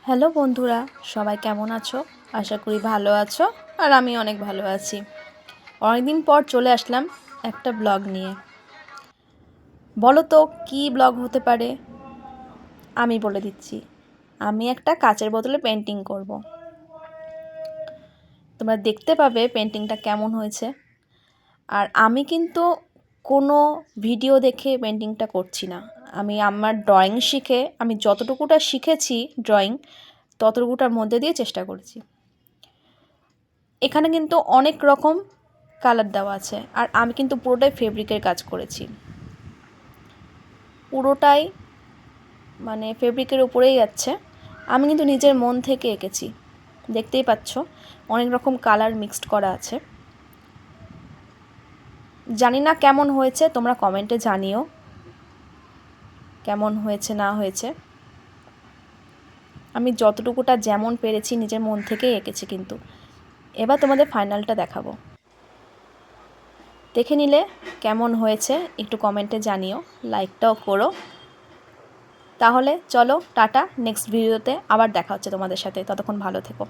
Hello বন্ধুরা, সবাই কেমন আছো? আশা করি ভালো আছো। আর আমি অনেক ভালো আছি। অনেকদিন পর চলে আসলাম একটা ব্লগ নিয়ে। বলো তো কী ব্লগ হতে পারে? আমি বলে দিচ্ছি। আমি একটা কাচের বোতলে পেন্টিং করব। তোমরা দেখতে পাবে পেন্টিংটা কেমন হয়েছে। আর আমি কিন্তু কোনো ভিডিও দেখে পেন্টিংটা করছি না। আমি আমার ড্রয়িং শিখে আমি যতটুকুটা শিখেছি ড্রয়িং ততটুকুটার মধ্যে দিয়ে চেষ্টা করেছি। এখানে কিন্তু অনেক রকম কালার দেওয়া আছে, আর আমি কিন্তু পুরোটাই ফেব্রিকের কাজ করেছি। পুরোটাই মানে ফেব্রিকের উপরেই যাচ্ছে। আমি কিন্তু নিজের মন থেকে এঁকেছি, দেখতেই পাচ্ছ অনেক রকম কালার মিক্সড করা আছে। জানি না কেমন হয়েছে, তোমরা কমেন্টে জানিও কেমন হয়েছে না হয়েছে। আমি যতটুকুটা যেমন পেরেছি নিজের মন থেকেই এঁকেছি। কিন্তু এবার তোমাদের ফাইনালটা দেখাবো। দেখে নিলে কেমন হয়েছে একটু কমেন্টে জানিও, লাইকটাও করো। তাহলে চলো টাটা, নেক্সট ভিডিওতে আবার দেখা হচ্ছে তোমাদের সাথে। ততক্ষণ ভালো থেকো।